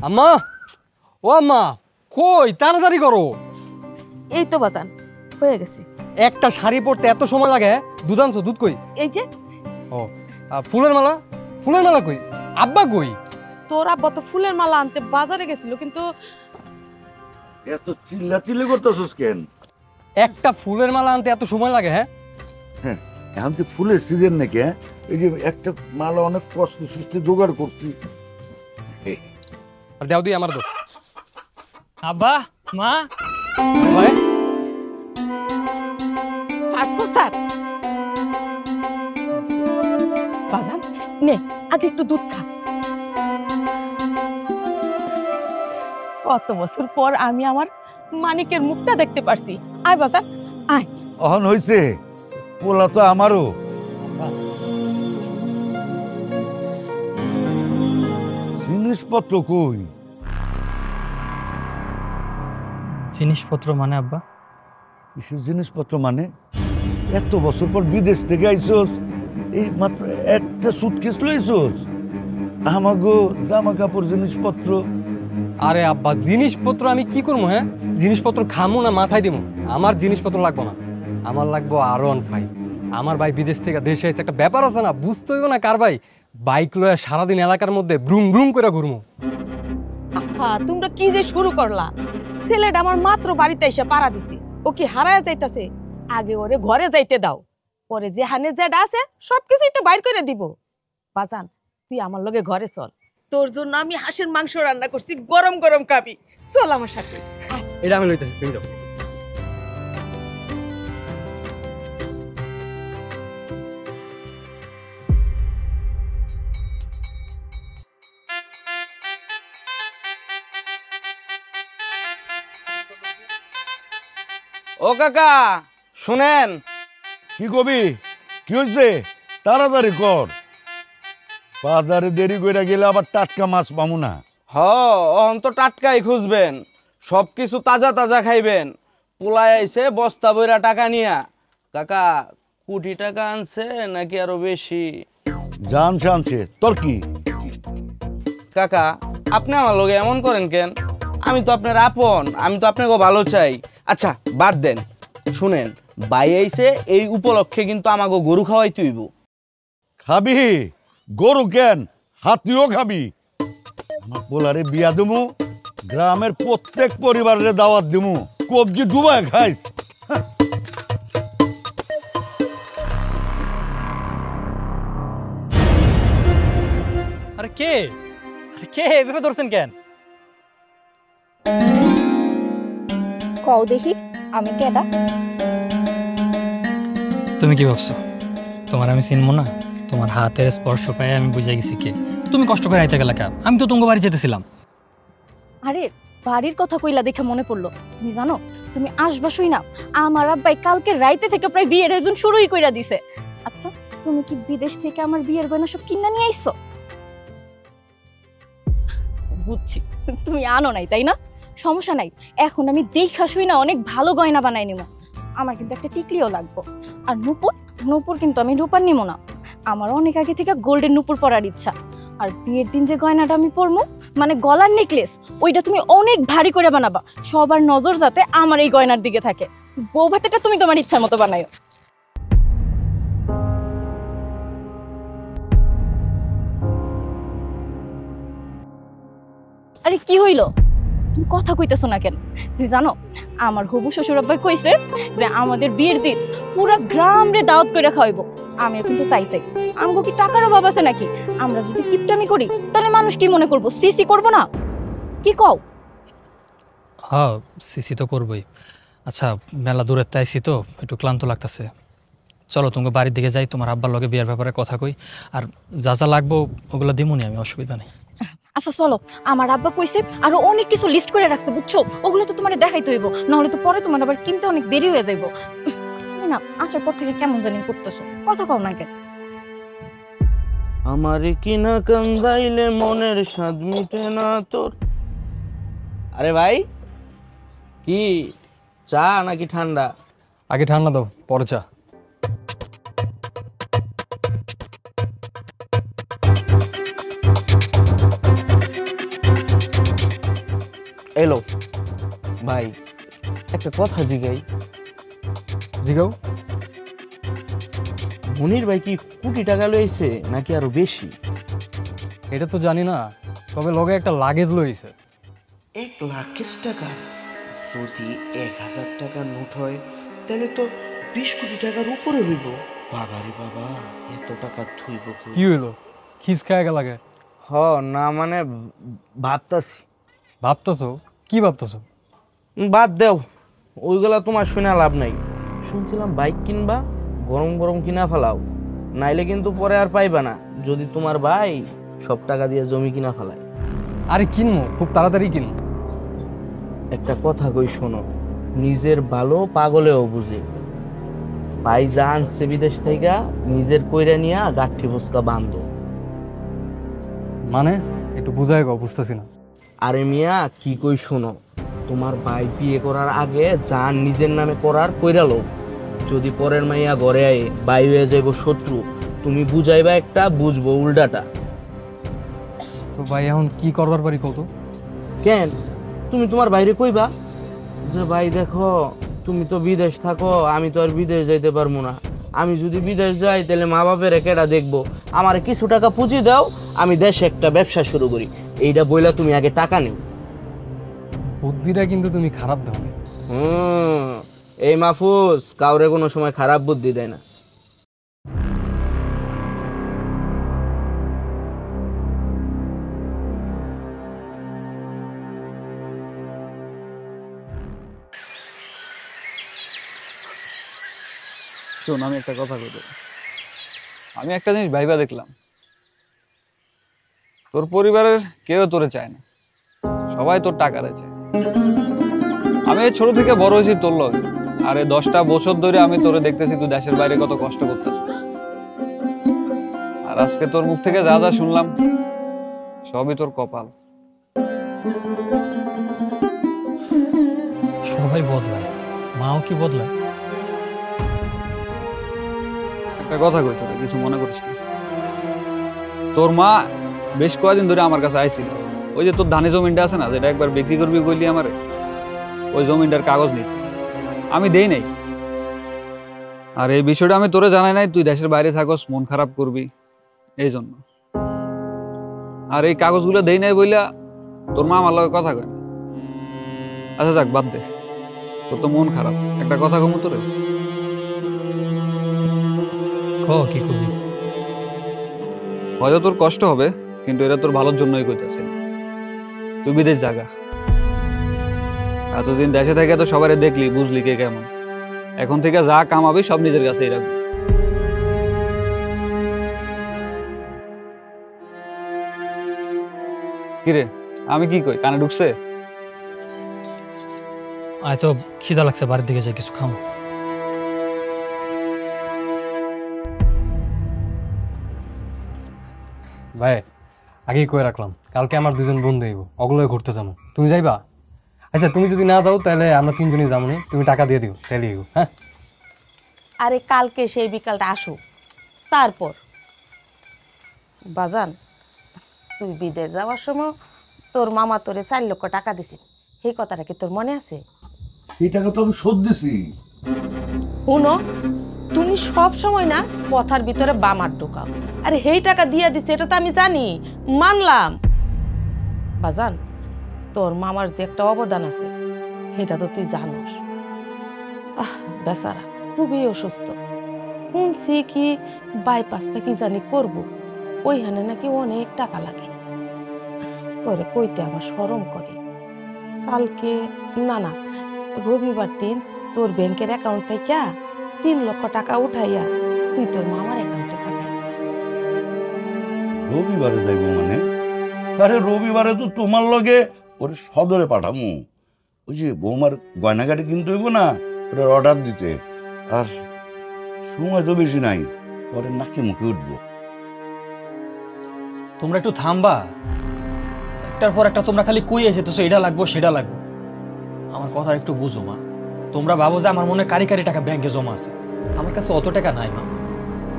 আম্মা, ও আম্মা, কই তাড়াতাড়ি করো। এই তো বাজান হয়ে গেছে। একটা শাড়ি পরতে এত সময় লাগে? দুধ আনছো? দুধ কই? এই যে। ও ফুলের মালা, ফুলের মালা কই? আব্বা কই? তোর আব্বা তো ফুলের মালা আনতে বাজারে গেছিল, কিন্তু এত চিল্লাচিল্লি করতেছস কেন? একটা ফুলের মালা আনতে এত সময় লাগে? হ্যাঁ হ্যাঁ, এখন তো ফুলের সিজন নাকি? হ্যাঁ, এই যে একটা মালা অনেক কষ্ট সৃষ্টি জোগাড় করছি। আর দেও দিয়ে আমার তো। আব্বা, মা, ভাই স্যার তো স্যার। বাজান নে আগে একটু দুধ খা। কত বছর পর আমি আমার মানিকের মুখটা দেখতে পারছি। আয় বাজান আয়। অহন হইছে, পোলা তো আমারও। জিনিসপত্র কই? জিনিসপত্র মানে আব্বা? কিসের জিনিসপত্র মানে? এত বছর পর বিদেশ থেকে আইসোস, এই মাত্র একটা সুটকেস লইছোস? আমাগো জামা কাপড় জিনিসপত্র। আরে আব্বা, জিনিসপত্র আমি কি করবো? হ্যাঁ, জিনিসপত্র খামো না মাথায় দিব? আমার জিনিসপত্র লাগবো না, আমার লাগবো R15। আমার ভাই বিদেশ থেকে দেশে এসে একটা ব্যাপার আছে না, বুঝতে হইব না কার ভাই বাইক লয়ে সারাদিন এলাকার মধ্যে ব্রুম ব্রুম করে ঘুরমু। আহা, তোমরা কি যে শুরু করলা? ছেলেটা আমার মাত্র বাড়িতে এসে পাড়া দিছি, ও কি হারায় যাইতাছে? আগে ওরে ঘরে যাইতে দাও, পরে যে হানে যেটা আছে সবকিছুই তো বাইর করে দিব। বাজান তুই আমার লগে ঘরে চল, তোর জন্য আমি হাঁসের মাংস রান্না করছি, গরম গরম খাবি। চল আমার সাথে। এটা আমি লইতেছি, তুমি যাও। ও কাকা শুনেন। কি কবি? কি হয়েছে? তাড়াতাড়ি কর, বাজারে দেরি করে গেলে আবার টাটকা মাছ পামু না। অহন তো টাটকাই খুঁজবেন, সবকিছু তাজা তাজা খাইবেন। পোলায় আইছে বস্তা বইরা টাকা নিয়া। কাকা কোটি টাকা আনছে নাকি আরো বেশি? জানছে আনছে, তোর কি? কাকা আপনি আমার লগে এমন করেন কেন? আমি তো আপনার আপন, আমি তো আপনাকে ভালো চাই। আচ্ছা বাদ দেন, শুনেন বাই আইছে এই উপলক্ষে কিন্তু আমাকে গরু খাওয়াই তুইব। খাবি? গরু কেন, হাতিও খাবি। আমার পোলারে বিয়া দেবো, গ্রামের প্রত্যেক পরিবারের দাওয়াত দেবো, কবজি ডুবায় খাইস। আরে কে? আরে কে এভাবে ধরছেন কেন? কও দেখি আমি কেডা? তুমি কি ভাবছো তোমার আমি চিনবো না? তোমার হাতের স্পর্শ পায় আমি বুঝে গেছি কে। তুমি কষ্ট করে আইতে গেলা কা? আমি তো তোমার বাড়ি যেতেছিলাম। আরে বাড়ির কথা কইলা দেখে মনে পড়লো, তুমি জানো তুমি আসবাসই না, আমার আব্বাই কালকে রাইতে থেকে প্রায় বিয়ের আয়োজন শুরুই কইরা দিছে। আচ্ছা তুমি কি বিদেশ থেকে আমার বিয়ের গয়না সব কিনা নিয়ে আইছো? বুঝছি তুমি আনো নাই, তাই না? সমস্যা নাই, এখন আমি দেখা শুই না অনেক ভালো গয়না বানাই নিব। আমার কিন্তু একটা টিকলিও লাগবে। আর নুপুর, নুপুর কিন্তু আমি রূপার নিব না, আমার অনেক আগে থেকে গোল্ডেন নুপুর পরার ইচ্ছা। আর বিয়ের দিন যে গয়নাটা আমি পরবো মানে গলার নেকলেস, ওইটা তুমি অনেক ভারী করে বানাবা, সবার নজর যাতে আমার এই গয়নার দিকে থাকে। বউ ভাতেটা তুমি তোমার ইচ্ছা মতো বানাইও। আরে কি হইল, তুমি কথা কইতেছো না কেন? তুই জানো আমার হবু শ্বশুর আব্বাই কইছে যে আমাদের বিয়ের দিন পুরা গ্রাম রে দাওয়াত করে খাওয়াইবো। আমিও কিন্তু তাই চাই। আমগো কি টাকার অভাব আছে নাকি? আমরা যদি কিপটামি করি তাহলে মানুষ কি মনে করবো? সিসি করবো না? কি কও? হ্যাঁ সিসি তো করবই। আচ্ছা মেলা দূরের তাইছি তো একটু ক্লান্ত লাগতেছে, চলো তোমাকে বাড়ির দিকে যাই, তোমার আব্বার লগে বিয়ের ব্যাপারে কথা কই, আর যা যা লাগবো ওগুলো দিমুনি আমি, অসুবিধা নেই। আচ্ছা চলো, আমার আব্বা কইছে আরো অনেক কিছু লিস্ট করে রাখছে, বুঝছো? ওগুলো তো তোমার দেখাইতে হইব, নাহলে তো পরে তোমার আবার কিনতে অনেক দেরি হয়ে যাইব। তুমি না আসার পর থেকে কেমন জানি করতেছো, কথা কও না কেন? আমারে কিনা কান্দাইলে মনের স্বাদ মিটে না তোর। আরে ভাই কি চা নাকি ঠান্ডা? আগে ঠান্ডা দাও, পরে চা। এলো ভাই, একটা কথা জিগাই, জিগাও। মনির ভাই কি কোটি টাকা লইছে নাকি আরো বেশি? এটা তো জানি না, তবে লগে একটা লাগেজ লইছে। 1,00,000 টাকা? যদি 1,000 টাকার নোট হয় তাহলে তো 20 কোটি টাকার উপরে হইব। বাবারে বাবা, এত টাকা থইব কি হইলো, খিস খায় লাগে? হ না মানে ভাবতাছি। ভাবতেছো? কি ভাবতেছো? বাদ দেও, ওইগুলা তোমার শুনে লাভ নাই। শুনছিলাম বাইক কিনবা, গরম গরম কিনা ফেলাও, নাইলে কিন্তু পরে আর পাইবা না যদি তোমার ভাই সব টাকা দিয়ে জমি কিনা ফেলায়। আরে কিনবো, খুব তাড়াতাড়ি কিনবো। একটা কথা কই শোনো, নিজের ভালো পাগলেও বুঝে। ভাই যা আনছে বিদেশ থেকে নিজের কইরা নিয়া গাঠি ফুচকা বান্ধব। মানে একটু বুঝাই গো, বুঝতেছি না। আরে মিয়া কি কই শোনো, তোমার ভাই বিয়ে করার আগে জান নিজের নামে করার কইরালো। যদি পরের মাইয়া ঘরে আয়ে ভাই হয়ে যাইব শত্রু, তুমি বুঝাইবা একটা, বুঝবো উল্টাটা। তো ভাই এখন কি করবার পারি কত? কেন তুমি তোমার বাইরে কইবা যে ভাই দেখো তুমি তো বিদেশ থাকো, আমি তো আর বিদেশ যাইতে পারবো না। আমি যদি বিদেশ যাই তাহলে মা বাপের কেডা দেখবো, আমার কিছু টাকা পুঁজি দাও, আমি দেশে একটা ব্যবসা শুরু করি। এইটা বইলা তুমি আগে টাকা নিও। বুদ্ধিটা কিন্তু তুমি খারাপ দাও না। এই মাহফুজ কাউরে কোনো সময় খারাপ বুদ্ধি দেয় না। শোন, আমি একটা কথা বলবো। আমি একটা জিনিস ভাইবা দেখলাম, তোর পরিবারের কেউ তোরে চায় না, সবাই তোর টাকারে চায়। আমি এই ছোট থেকে বড় হয়েছি তোর লগে, আর এই 10টা বছর ধরে আমি তোরে দেখতেছি তুই দেশের বাইরে কত কষ্ট করতেছিস। আর আজকে তোর মুখ থেকে যা যা শুনলাম সবই তোর কপাল। সবাই বদলায়, মাও কি বদলায়? একটা কথা কই, তোরা কিছু মনে করিস না। তোর মা বেশ কয়েকদিন ধরে আমার কাছে আইছিল, ওই যে তোর ধানের জমিনটা আছে না, যেটা একবার বিক্রি করবি কইলি আমারে, ওই জমিনটার কাগজ নিতে আমি দেই নাই। আর এই বিষয়টা আমি তোরে জানাই নাই, তুই দেশের বাইরে থাকস, মন খারাপ করবি এই জন্য। আর এই কাগজগুলো দেই নাই বইলা তোর মা আমার লগে কথা কয় না। আচ্ছা যাক, বাদ দে, তোর তো মন খারাপ। একটা কথা কমু তোরে, কি করবি? হয়তো তোর কষ্ট হবে, কিন্তু এটা তোর ভালোর জন্যই কইতাছে। তুই বিদেশ জাগা, এতদিন দেশে থেকে তো সবাই দেখলি, বুঝলি কে কেমন। এখন থেকে যা কামাবি সব নিজের কাছেই রাখবি। কিরে আমি কি কই, কানে ঢুকছে? আয় তো খিদা লাগছে, বাড়ির দিকে যাই কিছু খামো। ভাই আগেই কয়ে রাখলাম, কালকে আমার 2জন বন্ধু আইব, অগলয়ে ঘুরতে যাবো। তুমি যাইবা? আচ্ছা তুমি যদি না যাও তাহলে আমরা 3জনই যাবো নি, তুমি টাকা দিয়ে দিও, তাহলে আইব। হ্যাঁ আরে কালকে সেই বিকালটা আসুক, তারপর বাজান তুই বিদেশ যাওয়ার সময় তোর মামা তোরে 4 লক্ষ টাকা দিছিল, সেই কথাটা কি তোর মনে আছে? এই টাকা তো আমি শোধ দিছি। শুনো, তুমি সব সময় না কথার ভিতরে বামার ঢোকাও। আরে সেই টাকা দিয়ে দিছে এটা তো আমি জানি, মানলাম। বাজান তোর মামার যে একটা অবদান আছে সেটা তো তুই জানোস। বেচারা খুবই অসুস্থ, শুনছি কি বাইপাসটা কি জানি করবো, ওইখানে নাকি অনেক টাকা লাগে। তোরে কইতে আমার শরম করে। কালকে না না রবিবার দিন তোর ব্যাংকের অ্যাকাউন্ট থেকে 3 লক্ষ টাকা উঠাইয়া তুই তোর মামার অ্যাকাউন্টে পাঠাই দিস। রবিবারে যাইব মানে? আরে রবিবারে তো তোমার লগে ওরে সদরে পাঠামু। ওই যে বৌমার গয়নাগাটি কিনতে হইব না, ওটার অর্ডার দিতে। আর সময় তো বেশি নাই, পরে নাকে মুখে উঠবো। তোমরা একটু থামবা, একটার পর একটা তোমরা খালি কই যেতেছো, এটা লাগবো সেটা লাগবো। আমার কথা একটু বুঝো মা। তোমরা ভাবো যে আমার মনে কারি কারি টাকা ব্যাংকে জমা আছে, আমার কাছে অত টাকা নাই মা।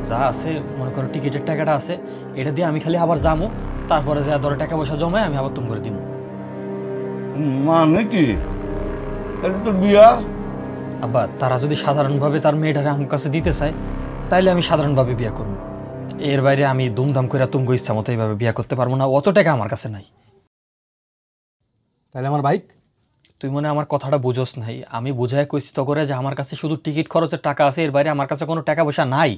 যা আছে মনে করো টিকিটের টাকাটা আছে, এটা দিয়ে আমি খালি আবার যাবো, তারপরে যা ধরে টাকা পয়সা জমায় আমি আবার তুমি করে দিব। মানে কি? তাহলে তোর বিয়া? আব্বা তারা যদি সাধারণভাবে তার মেয়েটারে আমার কাছে দিতে চায় তাইলে আমি সাধারণভাবে বিয়া করব। এর বাইরে আমি দুমদাম করে তুমগো ইচ্ছা মতো এইভাবে বিয়া করতে পারবো না, অত টাকা আমার কাছে নাই। তাহলে আমার বাইক? তুই মনে হয় আমার কথাটা বুঝোস নাই, আমি বুঝায় কইছি তো করে যে আমার কাছে শুধু টিকিট খরচের টাকা আছে, এর বাইরে আমার কাছে কোনো টাকা পয়সা নাই।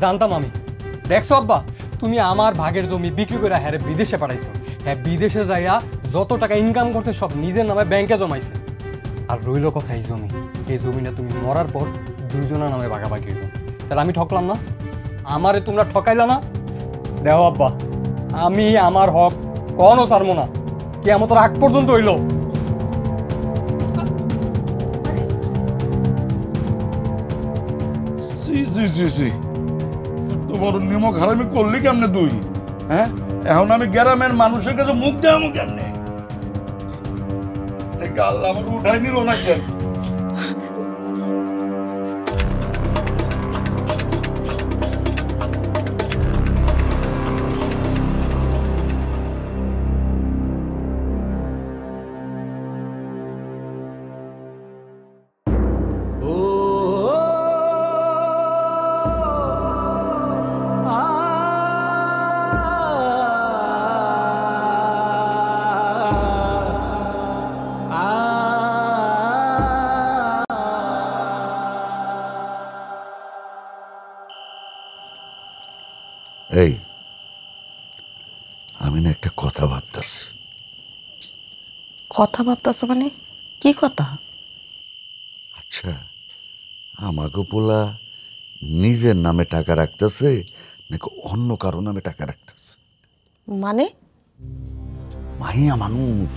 জানতাম আমি। দেখছো আব্বা, তুমি আমার ভাগের জমি বিক্রি করে হ্যাঁ বিদেশে পাঠাইছো। হ্যাঁ বিদেশে যাইয়া যত টাকা ইনকাম করতে সব নিজের নামে ব্যাংকে জমাইছে। আর রইল কথা এই জমি, এই জমিটা তুমি মরার পর দুজনের নামে ভাগাভাগি হইব। তাহলে আমি ঠকলাম না? আমারে তোমরা ঠকাইলা না? দেও আব্বা, আমি আমার হক কখনো ছাড়বো না, কিয়ামতের আগ পর্যন্ত হইল। তোমার নিমক হারামি করলি কেমনে তুই? হ্যাঁ, এখন আমি গ্রামের মানুষের কাছে মুখ দেওয়া কেমনে? গাল আমার উঠাই নিল না কেন? এই, আমি না একটা কথা ভাবতেছি। কথা ভাবতেছো মানে? কি কথা? আচ্ছা, আমাকে পোলা নিজের নামে টাকা রাখতেছে নাকি অন্য কারো নামে টাকা রাখতেছে? মানে? মাইয়া মানুষ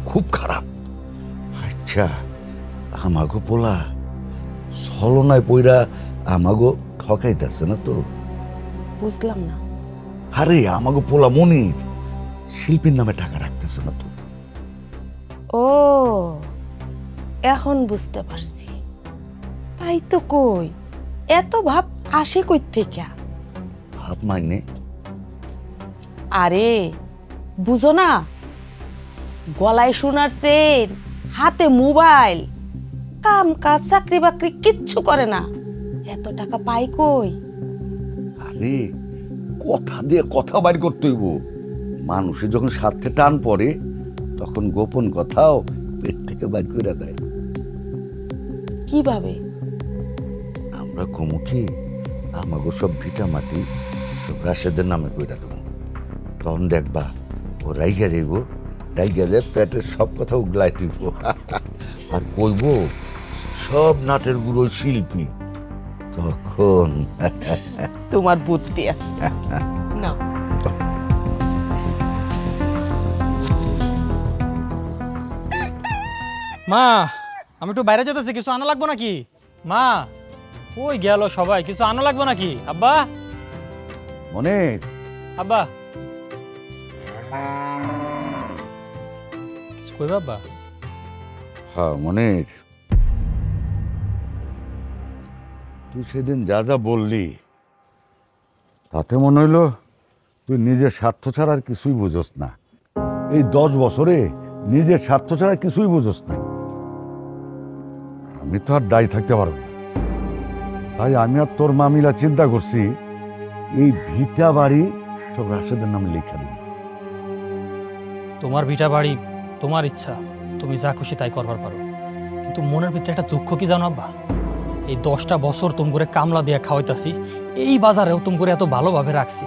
খুব খারাপ। আচ্ছা, আমাকে পোলা ছলনায় পইরা আমাকে ঠকাইতেছে না তো? বুঝলাম না। আরে আমাকে পোলা মনির শিল্পীর নামে টাকা রাখতেছে না তো? ও, এখন বুঝতে পারছি। তাই তো কই, এত ভাব আসে কই থেকে? ভাব মাইনে? আরে বুঝো না, গলায় সোনার চেন, হাতে মোবাইল, কাম কাজ চাকরি বাকরি কিচ্ছু করে না, এত টাকা পাই কই? আরে কথা দিয়ে কথা বাইর করতে হইব। মানুষের যখন স্বার্থে টান পড়ে তখন গোপন কথাও পেট থেকে বাইর করে দেয়। কিভাবে? আমরা কমুখী আমাগো সব ভিটা মাটি সব রাশেদের নামে কইরা দেবো। তখন দেখবা ও রাইগা যাইব, রাইগা যায় পেটের সব কথা উগলাই দিব। আর কইব সব নাটের গুঁড়ো শিল্পী। তখন তোমার বুদ্ধি আছে না? মা, আমি একটু বাইরে যেতেছি, কিছু আনা লাগবো নাকি? মা, ওই গেল সবাই, কিছু আনা লাগবো নাকি? আব্বা, মনে আব্বা, কিছু কইবা আব্বা? হ্যাঁ মনির, তুই সেদিন যা যা বললি তাতে মনে হইলো তুই নিজের স্বার্থ ছাড়া আর কিছুই বুঝোস না। এই 10 বছরে নিজের স্বার্থ ছাড়া কিছুই বুঝোস না। আমি তো আর দায়ী থাকতে পারবো না, তাই আমি আর তোর মামিলা চিন্তা করছি এই ভিটা বাড়ি সব রাশেদের নামে লেখা দিই। তোমার ভিটা বাড়ি তোমার ইচ্ছা, তুমি যা খুশি তাই করবার পারো, কিন্তু মনের ভিতরে একটা দুঃখ কি জানো আব্বা? এই 10টা বছর তুম করে কামলা দিয়ে খাওয়াইতাছি, এই বাজারেও তুম করে এত ভালোভাবে রাখছি,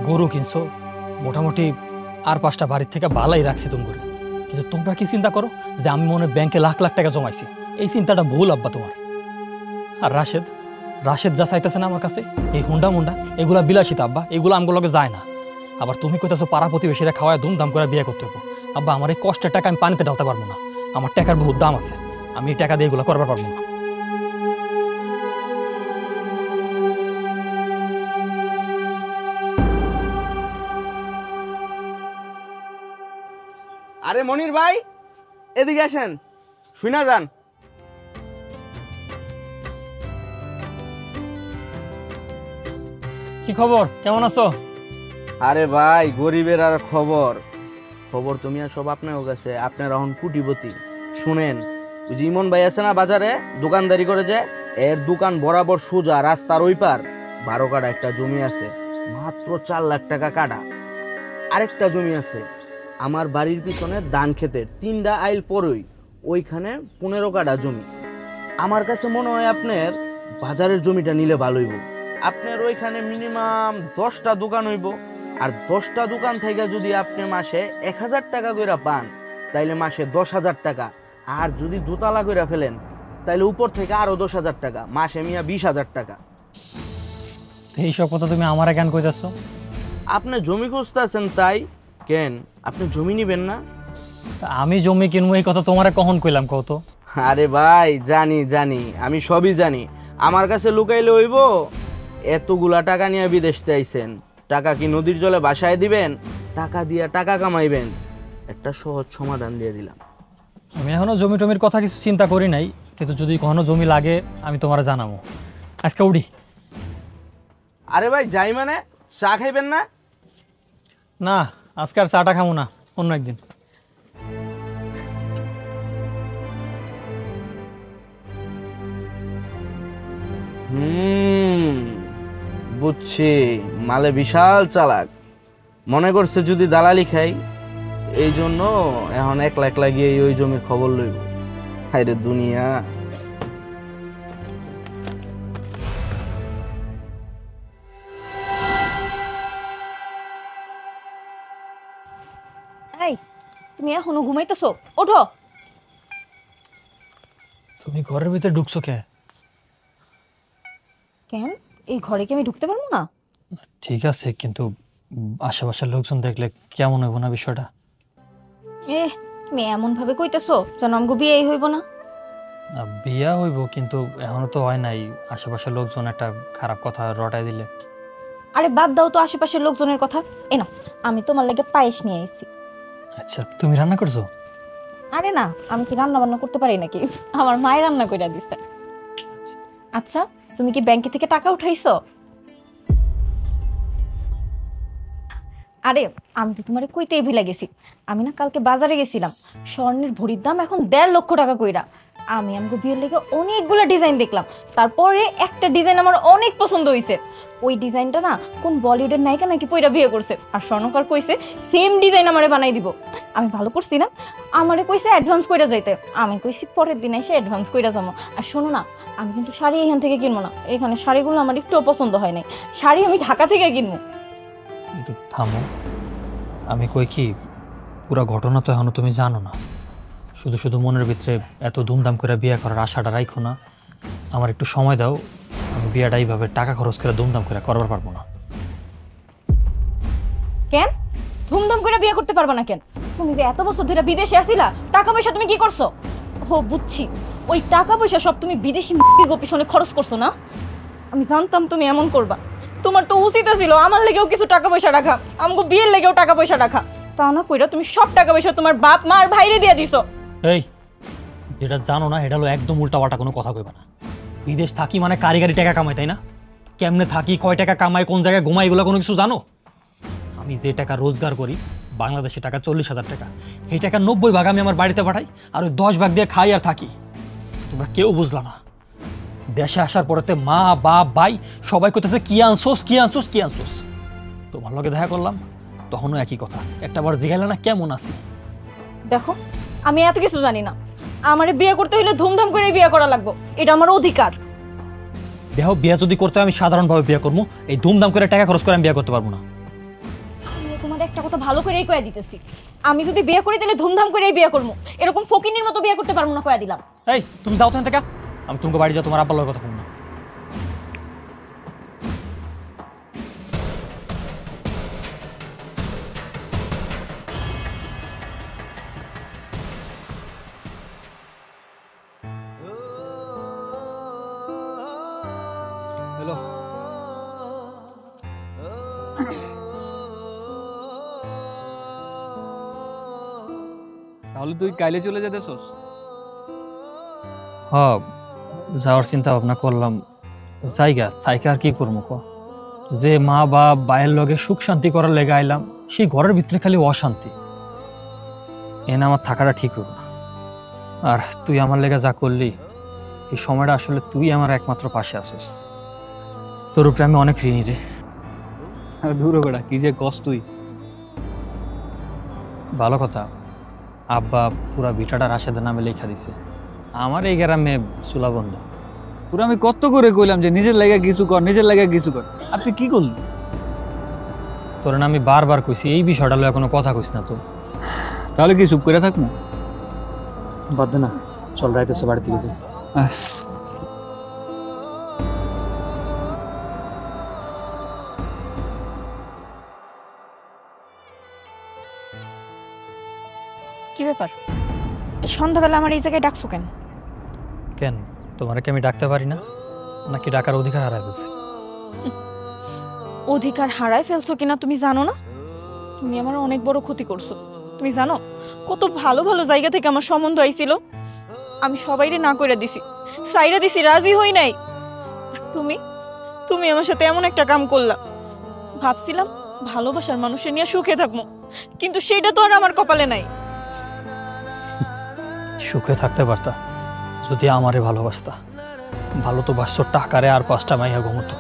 গরু কিনছো, মোটামুটি আর 5টা বাড়ির থেকে বালাই রাখছি তুম করে, কিন্তু তোমরা কি চিন্তা করো যে আমি মনে ব্যাংকে লাখ লাখ টাকা জমাইছি? এই চিন্তাটা ভুল আব্বা তোমার। আর রাশেদ, রাশেদ যা চাইতেছে না আমার কাছে, এই হুন্ডা মুন্ডা এগুলা বিলাসিতা আব্বা, এগুলো আমগুলোকে যায় না। আবার তুমি কইতাছো পাড়া প্রতিবেশীরা খাওয়ায় ধুমধাম করে বিয়ে করতে হবে। আব্বা, আমার এই কষ্টের টাকা আমি পানিতে ঢালতে পারবো না, আমার টাকার বহুত দাম আছে, আমি এই টাকা দিয়ে এগুলো করবার পারবো না। আরে মনির ভাই, এদিকে আসেন, শুনা যান। কি খবর, কেমন আছো? আরে ভাই, গরিবের আর খবর, খবর তুমি আর সব আপনার কাছে, আপনার এখন কোটিপতি। শুনেন, ওই যে ইমন ভাই আছে না বাজারে দোকানদারি করে, যে এর দোকান বরাবর সোজা রাস্তার ওই পার 12 কাঠা একটা জমি আছে, মাত্র 4 লাখ টাকা কাটা। আরেকটা জমি আছে আমার বাড়ির পিছনে ধান ক্ষেতের 3টা আইল পরই, ওইখানে 15 কাঠা জমি। আমার কাছে মনে হয় আপনার বাজারের জমিটা নিলে ভালো হইব। আপনার ওইখানে মিনিমাম 10টা দোকান হইব, আর 10টা দোকান থেকে যদি আপনি মাসে 1000 টাকা করে পান তাইলে মাসে 10,000 টাকা, আর যদি দোতলা করে ফেলেন তাইলে উপর থেকে আরো 10,000 টাকা, মাসে মিয়া 20,000 টাকা। এইসব কথা তুমি আমার কেন কইতাছো? আপনি জমি খুঁজতেছেন তাই। কেন আপনি জমি নিবেন না? আমি জমি কিনবো এই কথা তোমারে কখন কইলাম কত? আরে ভাই জানি জানি, আমি সবই জানি। আমার কাছে লুকাইলে হইব? এতগুলা টাকা নিয়ে বিদেশতে আইছেন, টাকা কি নদীর জলে বাসায় দিবেন? টাকা দিয়া টাকা কামাইবেন। একটা সহজ সমাধান দিয়ে দিলাম। আমি এখনো জমি টমির কথা কিছু চিন্তা করি নাই, কিন্তু যদি কখনো জমি লাগে আমি তোমারে জানাবো। আজকে উঠি। আরে ভাই যাই মানে, চা খাইবেন না? না, আজকে আর চাটা খাবো না, অন্য একদিন। বুঝছি, মালে বিশাল চালাক। মনে করছে যদি দালালি খাই, এই জন্য এখন একলা একলা গিয়ে ওই জমির খবর লইব। হায়রে দুনিয়া। এই তুমি এখনো ঘুমাইতেছো? ওঠো। তুমি ঘরের ভিতরে ঢুকছো কে? কেন, এই ঘরে কি আমি ঢুকতে পারবো না? ঠিক আছে, কিন্তু আশেপাশের লোকজন দেখলে কেমন হইব না বিষয়টা? তুমি এমন ভাবে কইতেছো যেন আমাকে বিয়েই হইব না। না, বিয়া হইব, কিন্তু এখনো তো হয় নাই। আশেপাশের লোকজন একটা খারাপ কথা রটাই দিলে। আরে বাদ দাও তো আশেপাশের লোকজনের কথা। এনো, আমি তোমার লাগে পায়েস নিয়ে আইছি। আচ্ছা, তুমি রান্না করছো? আরে না, আমি কি রান্না বান্না করতে পারি নাকি? আমার মায়ের রান্না কইরা দিছে। আচ্ছা, তুমি কি ব্যাংকে থেকে টাকা উঠাইছো? আরে আমি তো তোমারে কইতেই ভুলে গেছি। আমি না কালকে বাজারে গেছিলাম, স্বর্ণের ভরির দাম এখন 1.5 লক্ষ টাকা কইরা। আমি আমাকে বিয়ের লেগে অনেকগুলো ডিজাইন দেখলাম, তারপরে একটা ডিজাইন আমার অনেক পছন্দ হয়েছে। ওই ডিজাইনটা না কোন বলিউডের নায়িকা নাকি পয়রা বিয়ে করছে, আর স্বর্ণকার কইছে সেম ডিজাইন আমারে বানাই দিব। আমি ভালো করছি না? আমারে কইছে অ্যাডভান্স কইরা যাইতে, আমি কইছি পরের দিন এসে অ্যাডভান্স কইরা যাবো। আর শোনো না, আমি কিন্তু শাড়ি এখান থেকে কিনবো না, এখানে শাড়িগুলো আমার একটুও পছন্দ হয় নাই। শাড়ি আমি ঢাকা থেকে কিনবো। একটু থামো, আমি কই কি, পুরো ঘটনা তো এখনো তুমি জানো না। শুধু শুধু মনের ভিতরে এত ধুমধাম করে বিয়ে করার আশাটা রাখো না। আমার একটু সময় দাও, আমি বিয়েটা এইভাবে টাকা খরচ করে ধুমধাম করে করবার পারবো না। কেন ধুমধাম করে বিয়ে করতে পারবা না কেন? তুমি যে এত বছর ধরে বিদেশে আছিলা, টাকা পয়সা তুমি কি করছো? ও বুঝছি, ওই টাকা পয়সা সব তুমি বিদেশি পিছনে খরচ করছো না? আমি জানতাম তুমি এমন করবা। তোমার তো উচিত ছিল আমার লেগেও কিছু টাকা পয়সা রাখা, আমাকে বিয়ের লেগেও টাকা পয়সা রাখা। তা না কইরা তুমি সব টাকা পয়সা তোমার বাপ মা আর ভাইরে দিয়ে দিছো। এই, যেটা জানো না এটা হলো একদম উল্টাপাল্টা কোনো কথা কইবা না। বিদেশ থাকি মানে কারিগরি টাকা কামাই, তাই না? কেমনে থাকি, কয় টাকা কামাই, কোন জায়গায় ঘুমাই, এগুলো কোনো কিছু জানো? আমি যে টাকা রোজগার করি, বাংলাদেশে টাকা 40,000 টাকা, এই টাকা 90 ভাগ আমি আমার বাড়িতে পাঠাই, আর ওই 10 ভাগ দিয়ে খাই আর থাকি। তোমরা কেউ বুঝলা না। দেশে আসার পরেতে মা বাপ ভাই সবাই কইতেছে কি আনছোস কি আনছোস কি আনছোস। তোমার লগে দেখা করলাম, তখনও একই কথা, একটা বার জিগাইলে না কেমন আছি। দেখো, আমি এত কিছু জানি না। আমারে বিয়ে করতে হইলে ধুমধাম করে বিয়ে করা লাগবে, এটা আমার অধিকার। দেখো, বিয়ে যদি করতে হয় আমি সাধারণভাবে বিয়ে করবো, এই ধুমধাম করে টাকা খরচ করে আমি বিয়ে করতে পারবো না। আমি তোমার একটা কথা ভালো করেই কয়ে দিতেছি, আমি যদি বিয়ে করি তাহলে ধুমধাম করেই বিয়ে করবো, এরকম ফকিনির মতো বিয়ে করতে পারবো না, কয়ে দিলাম। এই, তুমি যাও তো থেকে, আমি তোমাকে বাড়ি যাও, তোমার আব্বার লগে কথা শুনবো না। তাহলে তুই কাইলে চলে যেতেছস? হ্যাঁ, যাওয়ার চিন্তা ভাবনা করলাম। জায়গা থাইকে আর কি করবো ক? যে মা বাপ ভাইয়ের লগে সুখ শান্তি করার লেগে আইলাম, সেই ঘরের ভিতরে খালি অশান্তি। এনে আমার থাকাটা ঠিক হবে না। আর তুই আমার লেগে যা করলি, এই সময়টা আসলে তুই আমার একমাত্র পাশে আসিস। তোর উপরে আমি অনেক ঋণী রে। দূর বেড়া, কি যে কষ্ট তুই। ভালো কথা, আব্বা পুরা ভিটাটা রাশেদের নামে লেখা দিছে। আমার এই গ্রামে চুলা বন্ধ। তোর আমি কত করে কইলাম যে নিজের লাগা কিছু কর, নিজের লাগা কিছু কর, আর তুই কি করলি? তোর না আমি বারবার কইছি এই বিষয়টা লয়ে কোনো কথা কইস না তো। তাহলে কি চুপ করে থাকবো? বাদ দে না, চল রাইতেছে বাড়ি থেকে যাই। কি ব্যাপার, এই সন্ধ্যাবেলা আমার এই জায়গায় ডাকছো কেন? কেন, তোমারে কি আমি ডাকতে পারি না নাকি ডাকার অধিকার হারাই ফেলছি? অধিকার হারায় ফেলছো কিনা তুমি জানো না? তুমি আমার অনেক বড় ক্ষতি করছো। তুমি জানো কত ভালো ভালো জায়গা থেকে আমার সম্বন্ধ আইছিল, আমি সবাইরে না কইরা দিছি, সাইরা দিছি, রাজি হই নাই। আর তুমি তুমি আমার সাথে এমন একটা কাম করলা। ভাবছিলাম ভালোবাসার মানুষের নিয়ে সুখে থাকবো, কিন্তু সেটা তো আর আমার কপালে নাই। সুখে থাকতে পারতা যদি আমারে ভালোবাসতা। ভালো তো বাসছো টাকারে আর 5টা মাইয়া ঘুমতো,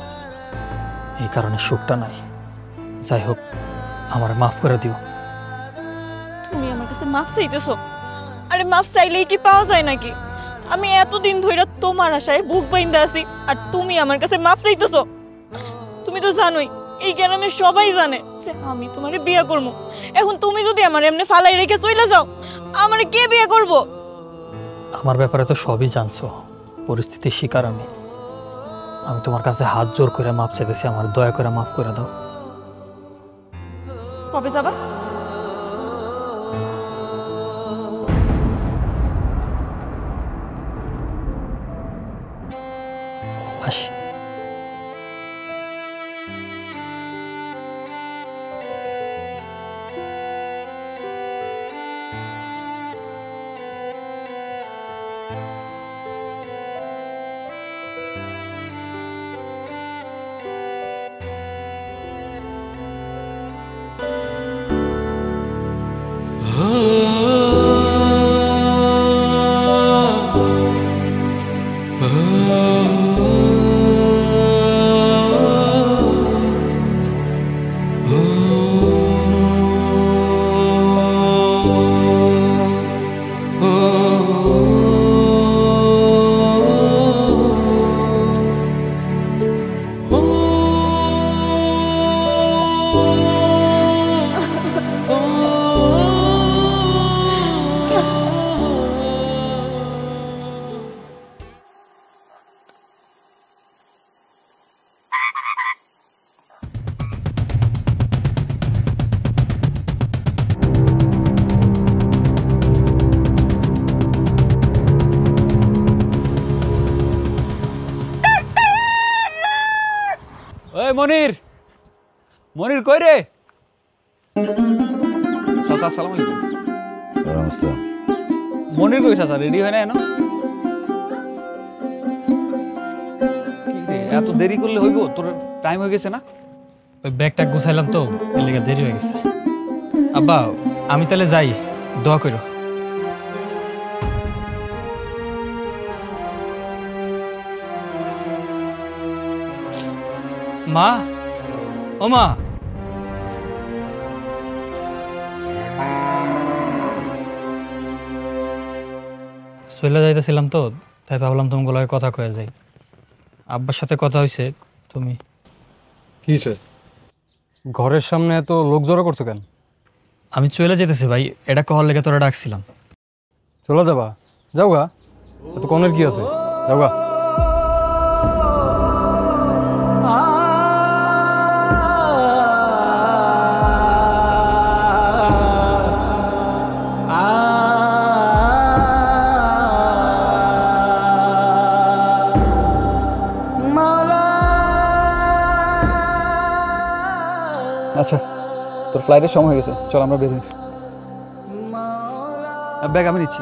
এই কারণে সুখটা নাই। যাই হোক, আমারে মাফ করে দিও। তুমি আমার কাছে মাফ চাইতেছো? আরে মাফ চাইলেই কি পাওয়া যায় নাকি? আমি এতদিন ধরে তোমার আশায় বুক বাইন্দা আছি, আর তুমি আমার কাছে মাফ চাইতেছো? তুমি তো জানোই, এই গ্রামে সবাই জানে যে আমি তোমারে বিয়ে করবো। এখন তুমি যদি আমার এমনি ফালাই রেখে চলে যাও, আমারে কে বিয়ে করব? আমার ব্যাপারে তো সবই জানছো, পরিস্থিতির শিকার আমি। আমি তোমার কাছে হাত জোর করে মাফ চাইতেছি, আমার দয়া করে মাফ করে দাও। কবে যাবা? আসি। ওই মনির, মনির কই রে? চাচা আসসালামু আলাইকুম। মনির কই চাচা? রেডি হয় না এনো? এত দেরি করলে হইব? তোর টাইম হয়ে গেছে না? ওই ব্যাগটা গুছাইলাম তো, এর লেগে দেরি হয়ে গেছে। আব্বা, আমি তাহলে যাই, দোয়া করো। মা, ও মা। চলে যাইতেছিলাম তো, তাই ভাবলাম তোমার লগে কথা কয়ে যাই। আব্বার সাথে কথা হয়েছে। তুমি কি ঘরের সামনে এত লোক জড়ো করছো কেন? আমি চলে যেতেছি ভাই, এটা কহর লেগে তোরা ডাকছিলাম। চলে যাবা? যাও গা, এত কনের কি আছে, যাও গা। আচ্ছা, তোর ফ্লাইটের সময় হয়ে গেছে, চল আমরা বের হই। ব্যাগ আমি নিচ্ছি।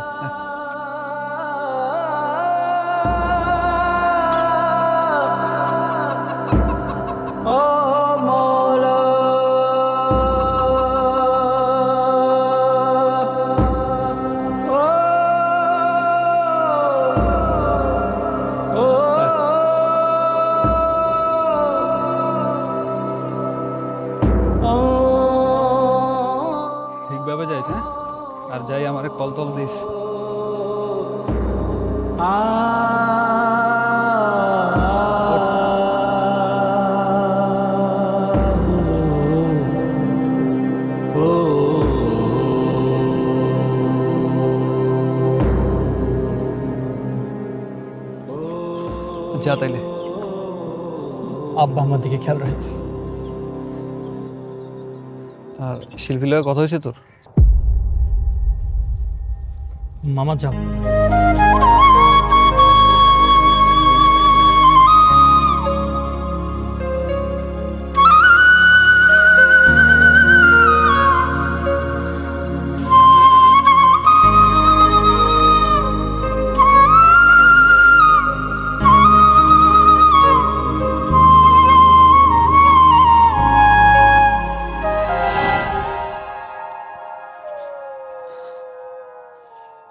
ঠিকভাবে যাইস, হ্যাঁ? আর যাই আমারে কল টল দিস। যা তাইলে। আব্বা আমার দিকে খেয়াল রাখিস। আর শিল্পীর লগে কথা হয়েছে তোর? মামা যাও।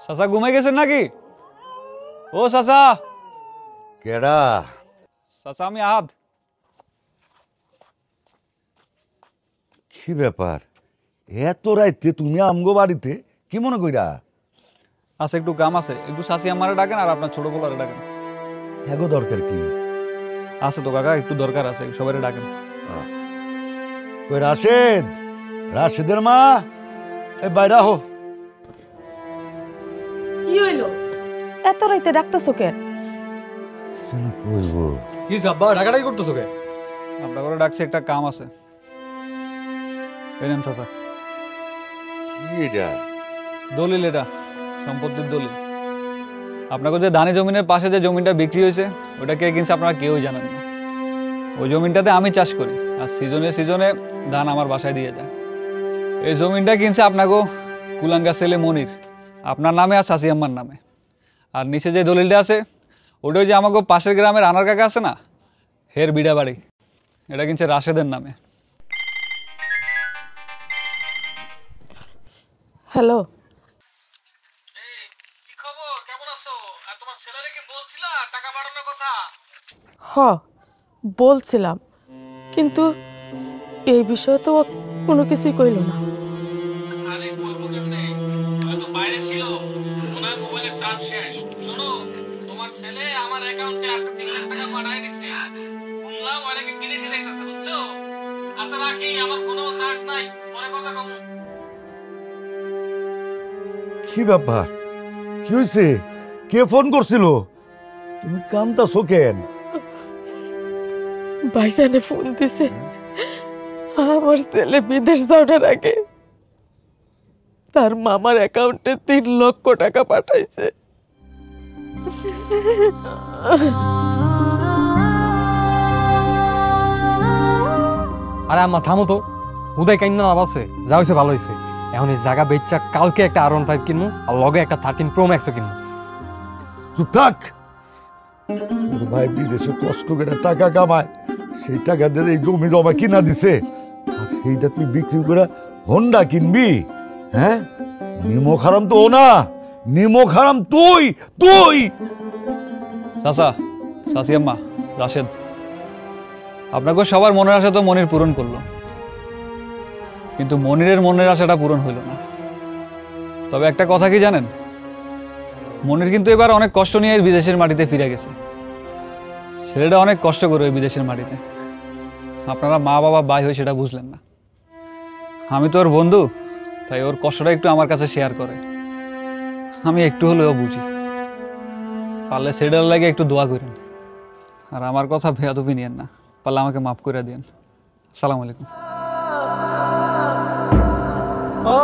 চাচা ঘুমাই গেছেন নাকি? ও চাচা। কেডা? চাচা আমি আহাদ। কি ব্যাপার, এত রাইতে তুমি আমগো বাড়িতে? কি মনে কইরা? আছে একটু কাম আছে, একটু চাচি আমারে ডাকেন আর আপনার ছোট বলারে ডাকেন। এগো দরকার কি? আছে তো কাকা, একটু দরকার আছে, সবাই ডাকেন। কই রাশেদ, রাশেদের মা, এ বাইরা হো। কি হইলো? এত রাইতে ডাকতেছো কেন? কইবো কি আব্বা ঢাকাটাই করতেছো কে? আপনার করে ডাকছে, একটা কাম আছে। এই নেন চাচা। কি এটা? দলিল, এটা সম্পত্তির দলিল। আপনাকে যে ধানি জমিনের পাশে যে জমিটা বিক্রি হয়েছে ওটা কে কিনছে আপনারা কেউই জানেন না। ওই জমিটাতে আমি চাষ করি, আর সিজনে সিজনে ধান আমার বাসায় দিয়ে যায়। এই জমিটা কিনছে আপনাকে কুলাঙ্গা ছেলে মনির, আপনার নামে আর শাসি আম্মার নামে। আর নিচে যে দলিলটা আছে ওটা যে আমাকে পাশের গ্রামের আনার কাকা আছে না, হের বিড়া বাড়ি, এটা কিনছে রাশেদের নামে। হ্যালো, কি খবর, কেমন আছো? আর তোমার ছেলেরে কি বলছিলা টাকা পাঠানোর কথা? হ বলছিলাম, কিন্তু এই বিষয়ে তো ও কোনো কিছুই কইল না। আরে কইবো কেমনে, হয়তো বাইরে ছিল, ওনার মোবাইলের চার্জ শেষ। শোনো, তোমার ছেলে আমার অ্যাকাউন্টে আজকে 3 লাখ টাকা পাঠায় দিছে। শুনলাম ওই নাকি বিদেশে যাইতেছে, বুঝছো? আচ্ছা রাখি, আমার কোনো চার্জ নাই, পরে কথা কমু। কি ব্যাপার, কি হয়েছে? কে ফোন করছিল? তুমি কামতাছো কেন? ভাইজানে ফোন দিছে, আমার ছেলে বিদেশ যাওয়ার আগে তার মামার অ্যাকাউন্টে 3 লক্ষ টাকা পাঠাইছে। আরে আম্মা থামো তো, উদয় কাইন্না লাভ আছে, যা হয়েছে ভালো হয়েছে। এখন এই জায়গা বেচা কালকে একটা R15 কিনবো, আর লগে একটা 13 Pro Max কিনবো। চুপ থাক। ওর ভাই বিদেশে কষ্ট করে টাকা কামায়, সেই টাকা দিয়ে এই জমি জমা কিনা দিছে, আর সেইটা তুই বিক্রি করে হোন্ডা কিনবি? হ্যাঁ, নিমক হারাম তো ও না, নিমক হারাম তুই। তুই চাচা, চাচি আম্মা, রাশেদ, আপনাকে সবার মনের আশা তো মনির পূরণ করলো, কিন্তু মনিরের মনের আশাটা পূরণ হইল না। তবে একটা কথা কি জানেন, মনির কিন্তু এবার অনেক কষ্ট নিয়ে বিদেশের মাটিতে ফিরে গেছে। ছেলেটা অনেক কষ্ট করে ওই বিদেশের মাটিতে, আপনারা মা বাবা ভাই হয়ে সেটা বুঝলেন না। আমি তো ওর বন্ধু, তাই ওর কষ্টটা একটু আমার কাছে শেয়ার করে, আমি একটু হলেও বুঝি। পারলে সেটার লাগে একটু দোয়া করেন, আর আমার কথা বেয়াদবি নিয়েন না, পারলে আমাকে মাফ করে দিন। আসসালামু আলাইকুম। ও